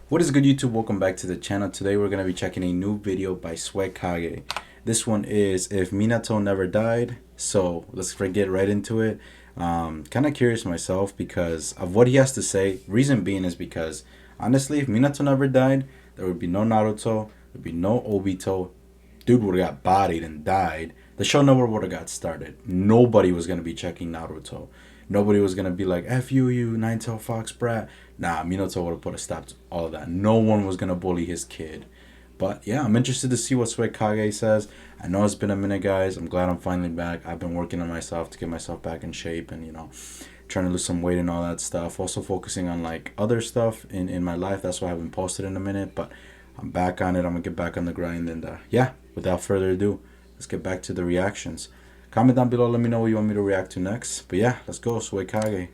What is good, YouTube? Welcome back to the channel. Today we're going to be checking a new video by SWAGKAGE. This one is If Minato Never Died. So let's get right into it. Kind of curious myself because of what he has to say. Reason being is because honestly, if Minato never died, there would be no Naruto, there would be no Obito. Dude would have got bodied and died. The show never would have got started. Nobody was going to be checking Naruto. Nobody was going to be like, F you, you nine-tailed fox brat. Nah, Minato would have put a stop to all of that. No one was going to bully his kid. But yeah, I'm interested to see what SWAGKAGE says. I know it's been a minute, guys. I'm glad I'm finally back. I've been working on myself to get myself back in shape and, trying to lose some weight and all that stuff. Also focusing on, like, other stuff in my life. That's why I haven't posted in a minute. But I'm back on it. I'm going to get back on the grind. And, yeah, without further ado, let's get back to the reactions. Comment down below. Let me know what you want me to react to next. But, yeah, let's go. SWAGKAGE.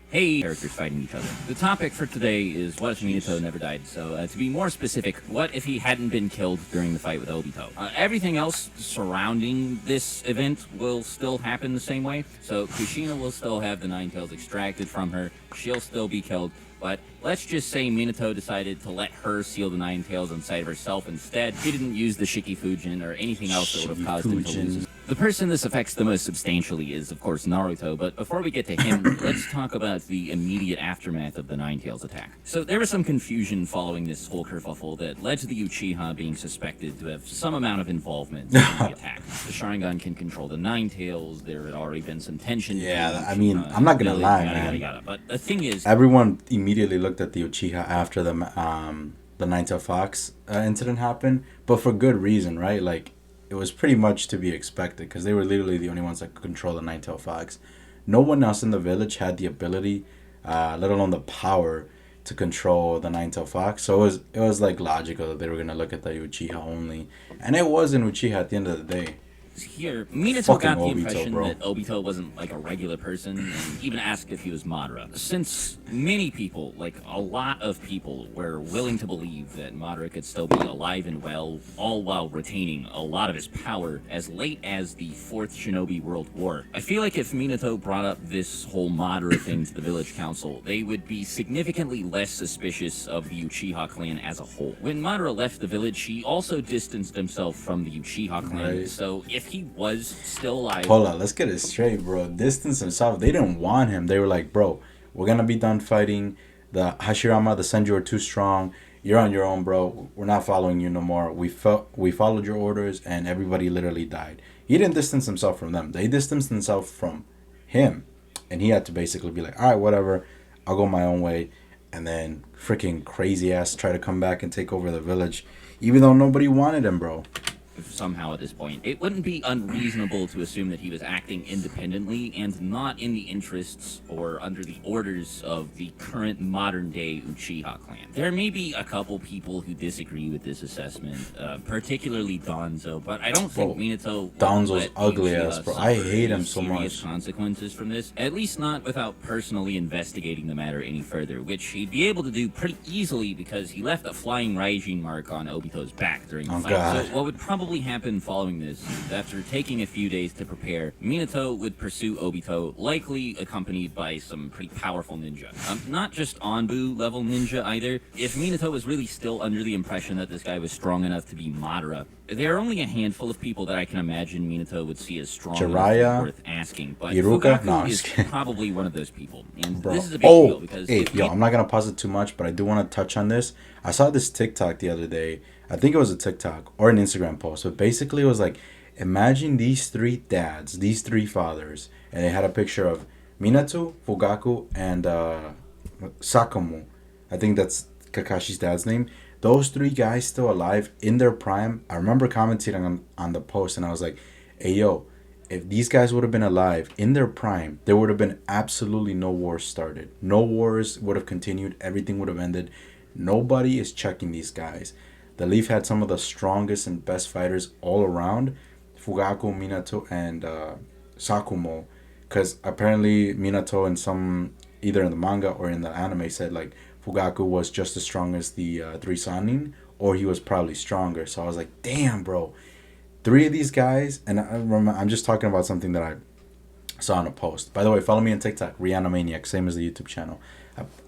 Hey, characters fighting each other. The topic for today is what if Minato never died. So, to be more specific, what if he hadn't been killed during the fight with Obito? Everything else surrounding this event will still happen the same way. So, Kushina will still have the Nine Tails extracted from her. She'll still be killed. But let's just say Minato decided to let her seal the Nine Tails inside of herself instead. He didn't use the Shikifujin or anything else that would have caused him to lose. The person this affects the most substantially is, of course, Naruto, but before we get to him, let's talk about the immediate aftermath of the Nine Tails attack. So there was some confusion following this whole kerfuffle that led to the Uchiha being suspected to have some amount of involvement in the attack. The Sharingan can control the Nine Tails, there had already been some tension. Yeah, I mean, I'm not gonna lie, man. But the thing is, everyone immediately looked at the Uchiha after the Nine-Tailed Fox incident happened, but for good reason, right? Like, it was pretty much to be expected because they were literally the only ones that could control the Nine-Tailed Fox. No one else in the village had the ability, let alone the power, to control the Nine-Tailed Fox. So it was like logical that they were gonna look at the Uchiha only, and it was an Uchiha at the end of the day. Here, Minato got the impression that Obito wasn't like a regular person, and even asked if he was Madara. Since many people, like a lot of people, were willing to believe that Madara could still be alive and well, all while retaining a lot of his power as late as the 4th Shinobi World War. I feel like if Minato brought up this whole Madara thing to the village council, they would be significantly less suspicious of the Uchiha clan as a whole. When Madara left the village, he also distanced himself from the Uchiha clan, right. So if he was still alive... Hold on, let's get it straight, bro. Distance himself. They didn't want him. They were like, bro, we're gonna be done fighting. The Hashirama, the Senju are too strong. You're on your own, bro. We're not following you no more. We followed your orders, and everybody literally died. He didn't distance himself from them. They distanced themselves from him. And he had to basically be like, all right, whatever. I'll go my own way. And then freaking crazy ass try to come back and take over the village. Even though nobody wanted him, bro. Somehow at this point, it wouldn't be unreasonable to assume that he was acting independently and not in the interests or under the orders of the current modern-day Uchiha clan. There may be a couple people who disagree with this assessment, particularly Danzo, but I don't think Minato... Danzo's ugly ass, bro. I hate him so much. Consequences from this, at least not without personally investigating the matter any further, which he'd be able to do pretty easily because he left a flying Raijin mark on Obito's back during the fight. God. So what would probably happen following this, after taking a few days to prepare, Minato would pursue Obito, likely accompanied by some pretty powerful ninja. Not just Anbu level ninja either. If Minato was really still under the impression that this guy was strong enough to be Madara, there are only a handful of people that I can imagine Minato would see as strong enough worth asking, but Iruka? Fugaku is probably one of those people. And bro. This is a big deal because... Hey, yo, I'm not going to pause it too much, but I do want to touch on this. I saw this TikTok the other day. I think it was a TikTok or an Instagram post. But basically, it was like, imagine these three dads, these three fathers, and they had a picture of Minato, Fugaku, and Sakamu. I think that's Kakashi's dad's name. Those three guys still alive in their prime. I remember commenting on the post, and I was like, hey, yo, if these guys would have been alive in their prime, there would have been absolutely no wars started. No wars would have continued. Everything would have ended. Nobody is checking these guys. The Leaf had some of the strongest and best fighters all around. Fugaku, Minato, and Sakumo. Because apparently Minato in some, either in the manga or in the anime, said like Fugaku was just as strong as the three Sannin, or he was probably stronger. So I was like, damn, bro. Three of these guys, and I'm just talking about something that I saw in a post. By the way, follow me on TikTok, Rihanna Maniac, same as the YouTube channel.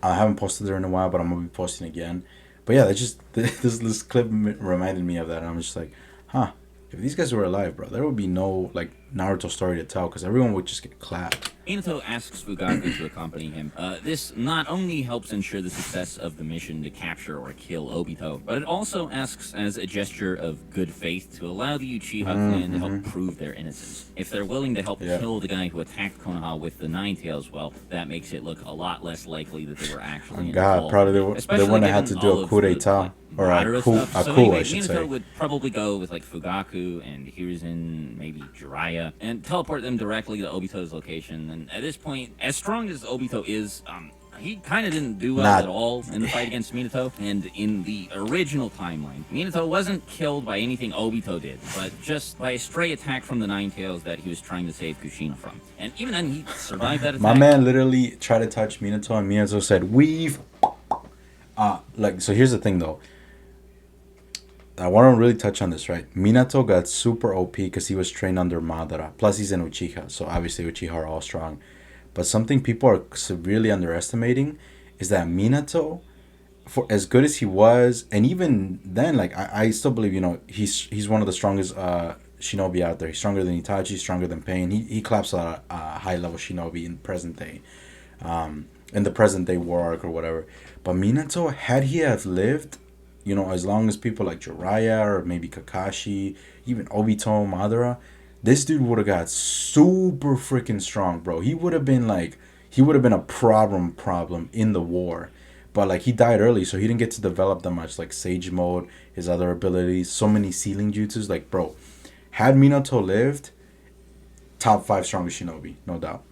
I haven't posted there in a while, but I'm gonna be posting again. But yeah, that's just this clip reminded me of that, and I'm just like, huh. If these guys were alive, bro, there would be no like Naruto story to tell because everyone would just get clapped. Minato asks Fugaku to accompany him. This not only helps ensure the success of the mission to capture or kill Obito, but it also asks as a gesture of good faith to allow the Uchiha clan to help prove their innocence. If they're willing to help kill the guy who attacked Konoha with the Nine Tails, well, that makes it look a lot less likely that they were actually involved. Probably they wouldn't have had to do a coup d'etat. Or a coup, anyway, I should Minato say. would probably go with like Fugaku and Hiruzen, maybe Jiraiya, and teleport them directly to Obito's location. And at this point, as strong as Obito is, he kind of didn't do well at all in the fight against Minato. And in the original timeline, Minato wasn't killed by anything Obito did, but just by a stray attack from the Nine Tails that he was trying to save Kushina from. And even then, he survived that attack. My man literally tried to touch Minato, and Minato said, "Weave." So here's the thing, though. I want to really touch on this, right? Minato got super OP because he was trained under Madara. Plus, he's an Uchiha, so obviously Uchiha are all strong. But something people are severely underestimating is that Minato, for as good as he was, and even then, like I still believe, he's one of the strongest shinobi out there. He's stronger than Itachi, stronger than Pain. He claps a high level shinobi in present day, in the present day war arc or whatever. But Minato, had he have lived, as long as people like Jiraiya or maybe Kakashi, even Obito, Madara, this dude would have got super freaking strong, bro. He would have been a problem in the war. But like he died early, so he didn't get to develop that much, like Sage Mode, his other abilities, so many sealing jutsus. Like, bro, had Minato lived, top 5 strongest shinobi, no doubt.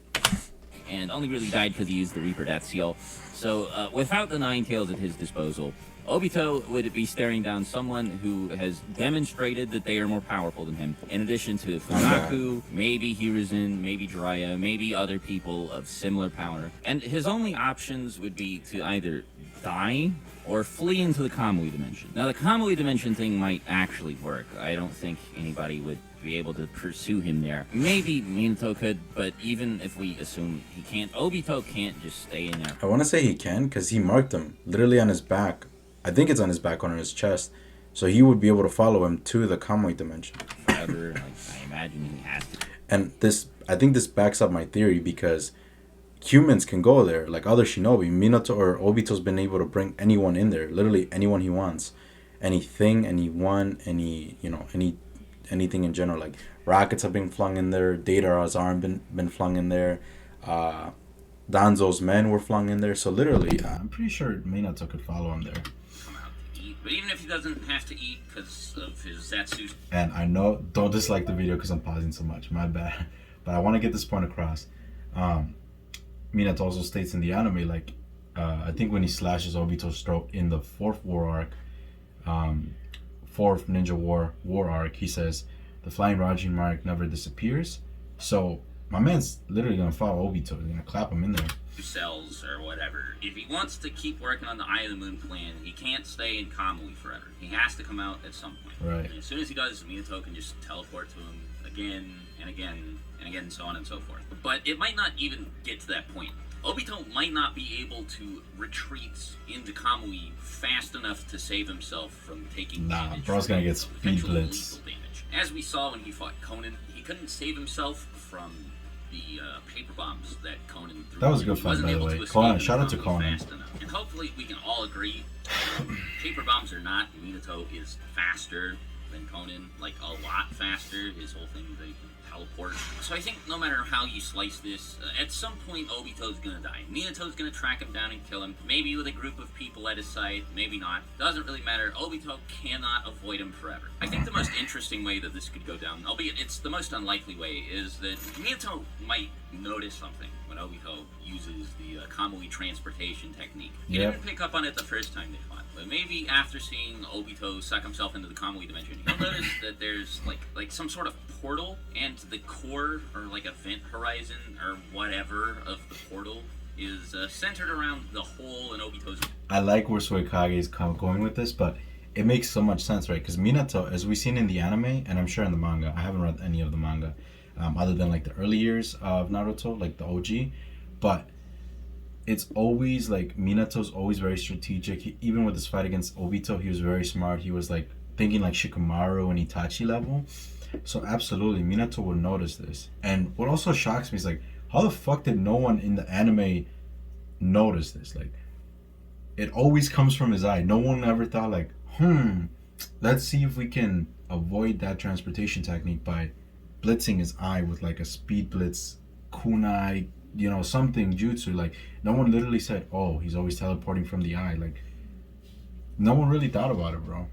And only really died because he used the Reaper Death Seal. So without the Nine Tails at his disposal, Obito would be staring down someone who has demonstrated that they are more powerful than him. In addition to Fugaku, maybe Hiruzen, maybe Jiraiya, maybe other people of similar power. And his only options would be to either die or flee into the Kamui Dimension. Now, the Kamui Dimension thing might actually work. I don't think anybody would be able to pursue him there. Maybe Minato could, but even if we assume he can't, Obito can't just stay in there. I want to say he can because he marked him literally on his back. I think it's on his back or on his chest. So he would be able to follow him to the Kamui Dimension. Forever, I imagine he has to. And I think this backs up my theory because humans can go there, like other shinobi. Minato or Obito's been able to bring anyone in there, literally anyone he wants. Anything, anyone, anything in general. Like rockets have been flung in there, Datara's arm been flung in there, Danzo's men were flung in there. So literally, I'm pretty sure Minato could follow him there. But even if he doesn't have to eat because of his Zatsu... And I know, don't dislike the video because I'm pausing so much, my bad. But I want to get this point across. Minato also states in the anime, like, I think when he slashes Obito's throat in the 4th war arc, 4th Ninja War arc, he says, the Flying Rajin mark never disappears. So, my man's literally going to follow Obito. He's going to clap him in there. Cells or whatever. If he wants to keep working on the Eye of the Moon plan, he can't stay in Kamui forever. He has to come out at some point. Right. And as soon as he does, Minato can just teleport to him again and again and again, so on and so forth. But it might not even get to that point. Obito might not be able to retreat into Kamui fast enough to save himself from taking damage. Bro's gonna get speed blitz. As we saw when he fought Conan, he couldn't save himself from the paper bombs that Conan threw. That was a good fight, by the way. Conan, shout out to Conan. And hopefully we can all agree, paper bombs or not, Minato is faster than Conan, like a lot faster. His whole thing, they can teleport. So I think no matter how you slice this, at some point Obito's gonna die. Minato's gonna track him down and kill him, maybe with a group of people at his side, maybe not. Doesn't really matter. Obito cannot avoid him forever. I think the most interesting way that this could go down, albeit it's the most unlikely way, is that Minato might notice something when Obito uses the Kamui transportation technique. He didn't pick up on it the first time they fought, but maybe after seeing Obito suck himself into the Kamui Dimension, he'll notice that there's like some sort of portal, and the core or like event horizon or whatever of the portal is centered around the hole in Obito's. I like where SWAGKAGE is going with this, but it makes so much sense, right? Because Minato, as we've seen in the anime, and I'm sure in the manga, I haven't read any of the manga, other than like the early years of Naruto, like the OG, but it's always like Minato's always very strategic. Even with his fight against Obito, he was very smart. He was like thinking like Shikamaru and Itachi level. So absolutely, Minato will notice this. And what also shocks me is like, how the fuck did no one in the anime notice this? Like, it always comes from his eye. No one ever thought like, let's see if we can avoid that transportation technique by blitzing his eye with like a speed blitz, kunai, something jutsu. Like, no one literally said, oh, he's always teleporting from the eye. Like, no one really thought about it, bro.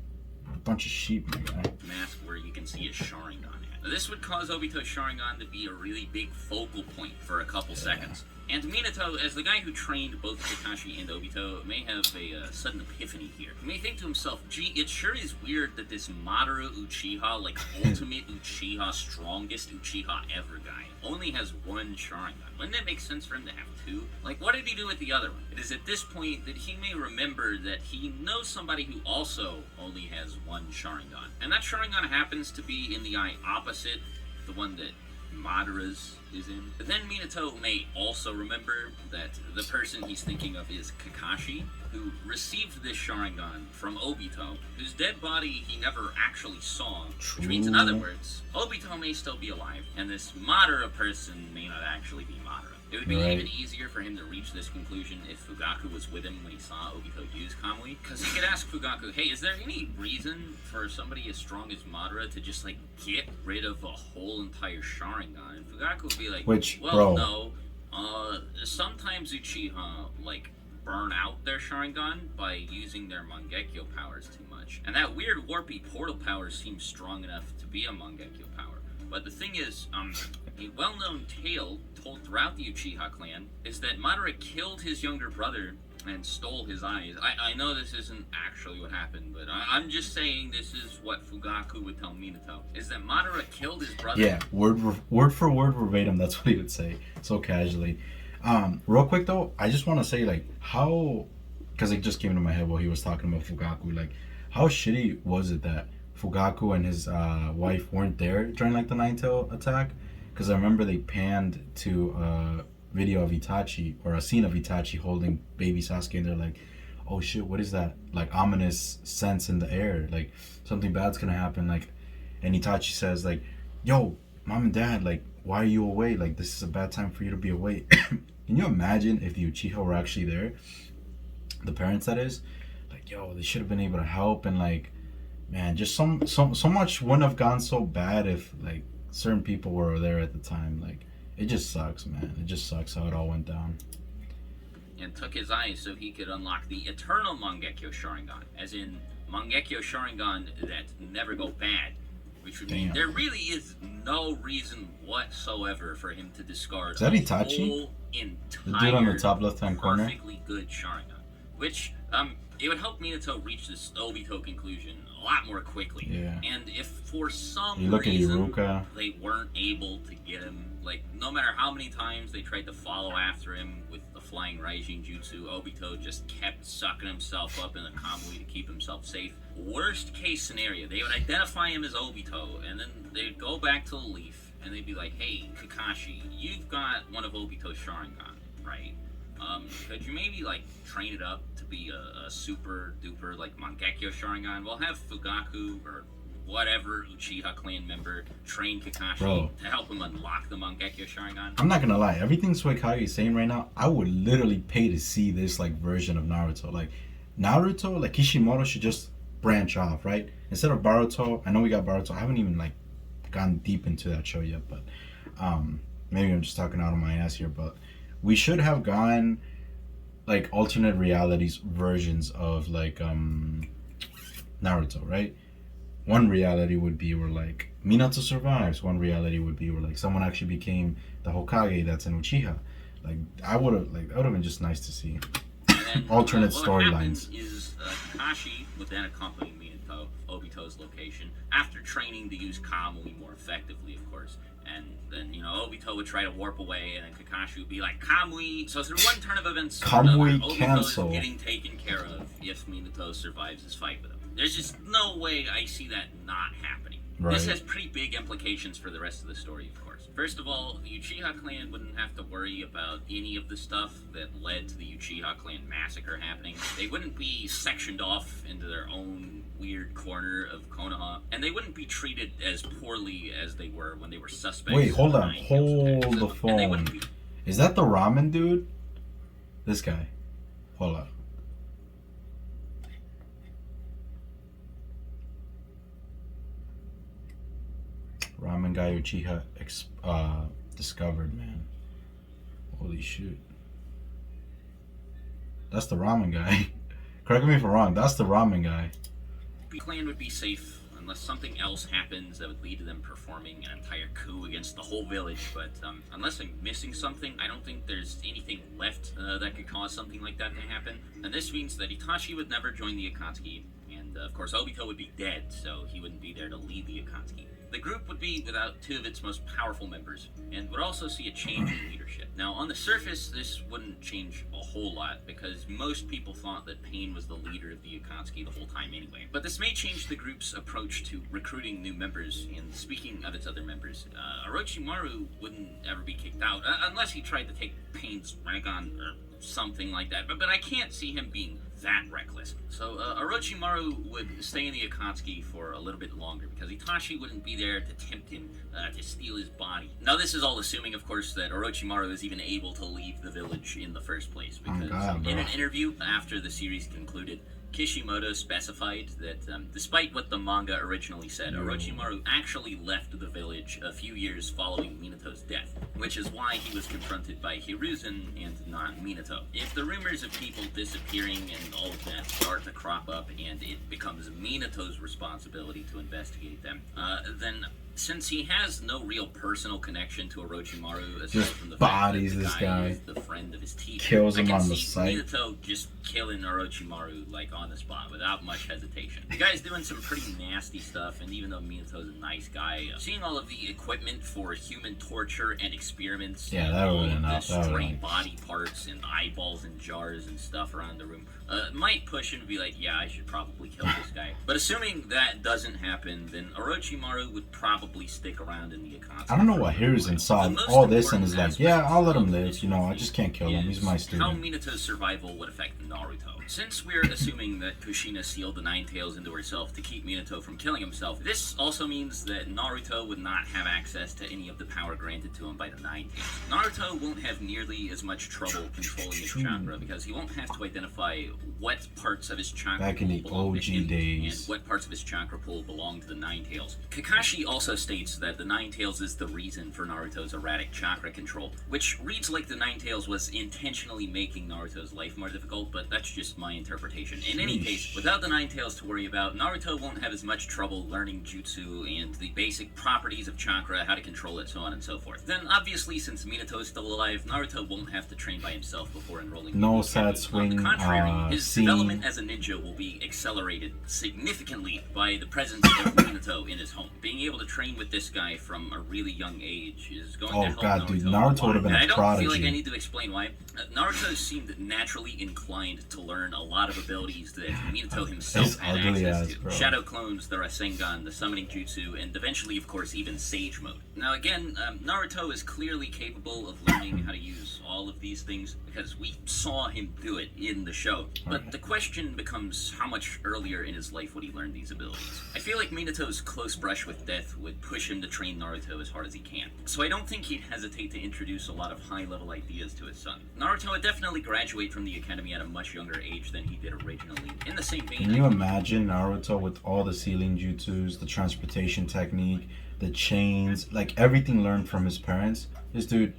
A bunch of sheep, my guy. Mask where you can see his Sharingan at. This would cause Obito's Sharingan to be a really big focal point for a couple seconds. And Minato, as the guy who trained both Kakashi and Obito, may have a sudden epiphany here. He may think to himself, gee, it sure is weird that this Madara Uchiha, like ultimate Uchiha, strongest Uchiha ever guy, only has one Sharingan. Wouldn't it make sense for him to have two? Like, what did he do with the other one? It is at this point that he may remember that he knows somebody who also only has one Sharingan. And that Sharingan happens to be in the eye opposite the one that Madara's is in. But then Minato may also remember that the person he's thinking of is Kakashi, who received this Sharingan from Obito, whose dead body he never actually saw. Which means, in other words, Obito may still be alive, and this Madara person may not actually be Madara. It would be even easier for him to reach this conclusion if Fugaku was with him when he saw Obito use Kamui. Because he could ask Fugaku, hey, is there any reason for somebody as strong as Madara to just, like, get rid of a whole entire Sharingan? And Fugaku would be like, no. Sometimes Uchiha, like, burn out their Sharingan by using their Mangekyo powers too much. And that weird warpy portal power seems strong enough to be a Mangekyo power. But the thing is, a well-known tale told throughout the Uchiha clan is that Madara killed his younger brother and stole his eyes. I know this isn't actually what happened, but I'm just saying this is what Fugaku would tell Minato, is that Madara killed his brother. Yeah, word for word verbatim, that's what he would say, so casually. Real quick though, I just want to say like how, because it just came into my head while he was talking about Fugaku, like how shitty was it that Fugaku and his wife weren't there during like the Nine-Tail attack? Because I remember they panned to a video of Itachi, or a scene of Itachi holding baby Sasuke, and they're like, oh shit, what is that like ominous sense in the air, like something bad's gonna happen, like, and Itachi says like, yo, mom and dad, like, why are you away, like this is a bad time for you to be away. Can you imagine if the Uchiha were actually there, the parents that is, like, yo, they should have been able to help, and like, man, just so much wouldn't have gone so bad if like certain people were there at the time. Like, it just sucks, man. It just sucks how it all went down. And took his eyes so he could unlock the eternal Mangekyo Sharingan, as in Mangekyo Sharingan that never go bad, which would mean there really is no reason whatsoever for him to discard a Itachi? Entire, the dude on the top left-hand corner, perfectly good Sharingan, which it would help Minato reach this Obito conclusion a lot more quickly. Yeah. And if for some reason they weren't able to get him, like no matter how many times they tried to follow after him with the flying Raijin Jutsu, Obito just kept sucking himself up in the Kamui to keep himself safe. Worst case scenario, they would identify him as Obito, and then they'd go back to the Leaf, and they'd be like, hey, Kakashi, you've got one of Obito's Sharingan, right? Could you maybe like train it up to be a super duper like Mangekyo Sharingan? We'll have Fugaku or whatever Uchiha clan member train Kakashi to help him unlock the Mangekyo Sharingan. I'm not gonna lie, everything SWAGKAGE is saying right now, I would literally pay to see this like version of Naruto. Like Naruto, like Kishimoto should just branch off, right? Instead of Boruto, I know we got Boruto. I haven't even like gone deep into that show yet, but maybe I'm just talking out of my ass here, but we should have gone like alternate realities versions of like Naruto, right? One reality would be where like Minato survives. One reality would be where like someone actually became the Hokage that's in Uchiha. Like that would have been just nice to see. And then, alternate storylines. Is Kakashi would then accompany Minato Obito's location after training to use Kamui more effectively, of course. And then, Obito would try to warp away, and then Kakashi would be like, Kamui! So through one turn of events, Kamui Obito cancel. is getting taken care of if Minato survives his fight with him. There's just no way I see that not happening. Right. This has pretty big implications for the rest of the story, of course. First of all, the Uchiha clan wouldn't have to worry about any of the stuff that led to the Uchiha clan massacre happening. They wouldn't be sectioned off into their own weird corner of Konoha, and they wouldn't be treated as poorly as they were when they were suspects. Wait, hold on. Nine Hold the attacks. phone. Is that the ramen dude? This guy. Hold up. Ramen Guy Uchiha discovered, man. Holy shit. That's the ramen guy. Correct me if I'm wrong. That's the ramen guy. The clan would be safe unless something else happens that would lead to them performing an entire coup against the whole village. But unless I'm missing something, I don't think there's anything left that could cause something like that to happen. And this means that Itachi would never join the Akatsuki. And of course, Obito would be dead, so he wouldn't be there to lead the Akatsuki. The group would be without two of its most powerful members, and would also see a change in leadership. Now, on the surface, this wouldn't change a whole lot, because most people thought that Pain was the leader of the Akatsuki the whole time anyway. But this may change the group's approach to recruiting new members, and speaking of its other members, Orochimaru wouldn't ever be kicked out, unless he tried to take Pain's Rinnegan or something like that, but I can't see him being that reckless. So Orochimaru would stay in the Akatsuki for a little bit longer because Itachi wouldn't be there to tempt him to steal his body. Now this is all assuming, of course, that Orochimaru is even able to leave the village in the first place, because in an interview after the series concluded, Kishimoto specified that despite what the manga originally said, Orochimaru actually left the village a few years following Minato's death, which is why he was confronted by Hiruzen and not Minato. If the rumors of people disappearing and all of that start to crop up and it becomes Minato's responsibility to investigate them, then since he has no real personal connection to Orochimaru, aside just from the bodies fact that this the guy guy is the friend of his teacher, kills him I can on the see site. Minato just killing Orochimaru like on the spot without much hesitation. The guy's doing some pretty nasty stuff, and even though Minato's a nice guy, seeing all of the equipment for human torture and experiments, and that all wouldn't of the help. stray body parts and eyeballs and jars and stuff around the room, might push him to be like, yeah, I should probably kill this guy. But assuming that doesn't happen, then Orochimaru would probably stick around in the Akatsuki. I don't know what Hiruzen saw all this and is like, yeah, I'll let him live. You know, I just can't kill him. He's my How student. Minato's survival would affect Naruto. Since we're assuming that Kushina sealed the Nine Tails into herself to keep Minato from killing himself, this also means that Naruto would not have access to any of the power granted to him by the Nine Tails. Naruto won't have nearly as much trouble controlling his chakra because he won't have to identify what parts of his chakra Back in the pool belong to OG him days. and what parts of his chakra pool belong to the Nine Tails. Kakashi also states that the Nine Tails is the reason for Naruto's erratic chakra control, which reads like the Nine Tails was intentionally making Naruto's life more difficult, but that's just my interpretation. In any case, without the Nine Tails to worry about, Naruto won't have as much trouble learning jutsu and the basic properties of chakra, how to control it, so on and so forth. Then, obviously, since Minato is still alive, Naruto won't have to train by himself before enrolling. No in the sad academy. swing, On the contrary, his scene. development as a ninja will be accelerated significantly by the presence of Minato in his home. Being able to train with this guy from a really young age is going to help God, Naruto. dude, Naruto would have been And a I don't prodigy. feel like I need to explain why. Naruto seemed naturally inclined to learn a lot of abilities that Minato himself His had ugly access ass, to. bro. Shadow clones, the Rasengan, the summoning jutsu, and eventually, of course, even Sage Mode. Now again, Naruto is clearly capable of learning how to use all of these things because we saw him do it in the show. But the question becomes, how much earlier in his life would he learn these abilities? I feel like Minato's close brush with death would push him to train Naruto as hard as he can. So I don't think he'd hesitate to introduce a lot of high-level ideas to his son. Naruto would definitely graduate from the academy at a much younger age than he did originally. In the same vein, Can you imagine Naruto with all the sealing jutsus, the transportation technique, the chains, like everything learned from his parents? This dude,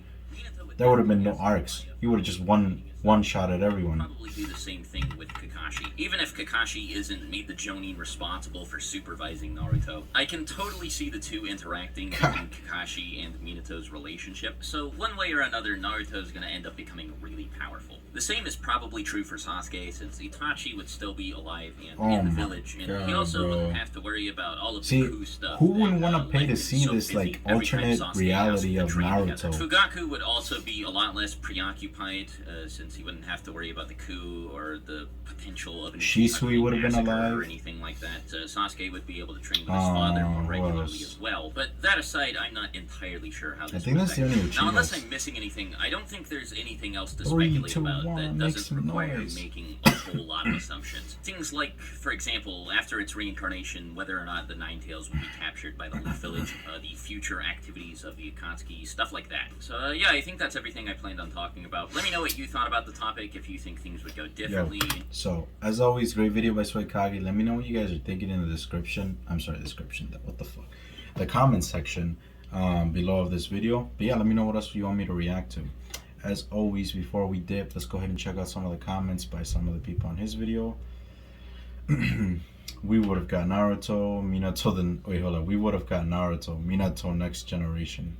there would have been no arcs. He would have just one shot at everyone. Probably do the same thing with Kakashi. Even if Kakashi isn't made the Jonin responsible for supervising Naruto, I can totally see the two interacting in Kakashi and Minato's relationship. So one way or another, Naruto's gonna end up becoming really powerful. The same is probably true for Sasuke, since Itachi would still be alive and in the village, and he also wouldn't have to worry about all of the coup stuff. Who wouldn't that, want to pay to see so this busy like every time alternate Sasuke reality asked of to train together. Naruto? Fugaku would also be a lot less preoccupied, since He wouldn't have to worry about the coup or the potential of an Shisui would have been alive or anything like that. Sasuke would be able to train with his father more regularly as well. But that aside, I'm not entirely sure how this I think that's the only Now, unless achievement. I'm missing anything, I don't think there's anything else to 3, speculate 2, about 1, that make doesn't some require noise. making a whole lot of assumptions. Things like, for example, after its reincarnation, whether or not the Nine Tails would be captured by the Leaf Village, the future activities of the Akatsuki, stuff like that. So, yeah, I think that's everything I planned on talking about. Let me know what you thought about the topic, if you think things would go differently. So, as always, great video by SWAGKAGE. Let me know what you guys are thinking in the description. What the fuck? The comment section below of this video. But yeah, let me know what else you want me to react to. As always, before we dip, let's go ahead and check out some of the comments by some of the people on his video. We would have got Naruto, we would have got Naruto, Minato Next Generation.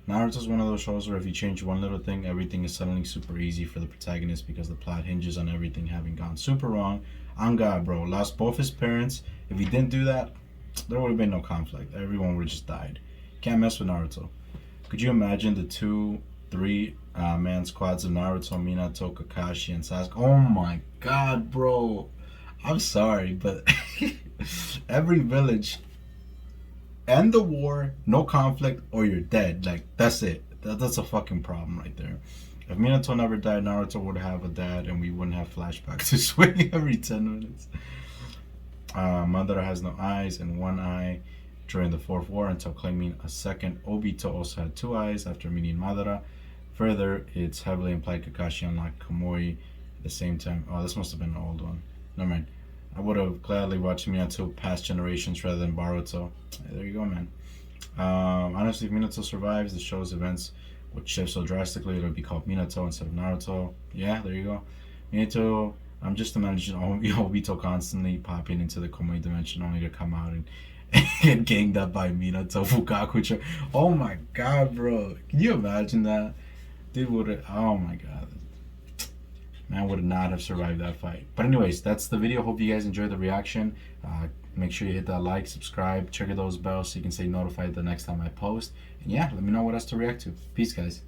Naruto's one of those shows where if you change one little thing, everything is suddenly super easy for the protagonist because the plot hinges on everything having gone super wrong. On God, bro, lost both his parents. If he didn't do that, there would have been no conflict. Everyone would have just died. Can't mess with Naruto. Could you imagine the 2-3 man squads of Naruto, Minato, Kakashi, and Sasuke? Oh my God, bro. I'm sorry, but every village, end the war, no conflict, or you're dead. Like, that's it. That's a fucking problem right there. If Minato never died, Naruto would have a dad, and we wouldn't have flashbacks to swing every 10 minutes. Madara has no eyes and one eye during the Fourth War until claiming a second. Obito also had 2 eyes after meeting Madara. Further, it's heavily implied Kakashi unlocked Kamui at the same time. Oh, this must have been an old one. Never mind. I would have gladly watched Minato past generations rather than Boruto. Yeah, there you go, man. Honestly, if Minato survives, the show's events would shift so drastically it'll be called Minato instead of Naruto. Yeah, there you go. Minato, I'm just imagining Obito constantly popping into the Conway Dimension only to come out and get ganged up by Minato Fukaku. Oh my God, bro. Can you imagine that? Dude would have, oh my God. Man would not have survived that fight. But anyways, that's the video. Hope you guys enjoyed the reaction. Make sure you hit that like, subscribe, check those bells so you can stay notified the next time I post. And yeah, let me know what else to react to. Peace, guys.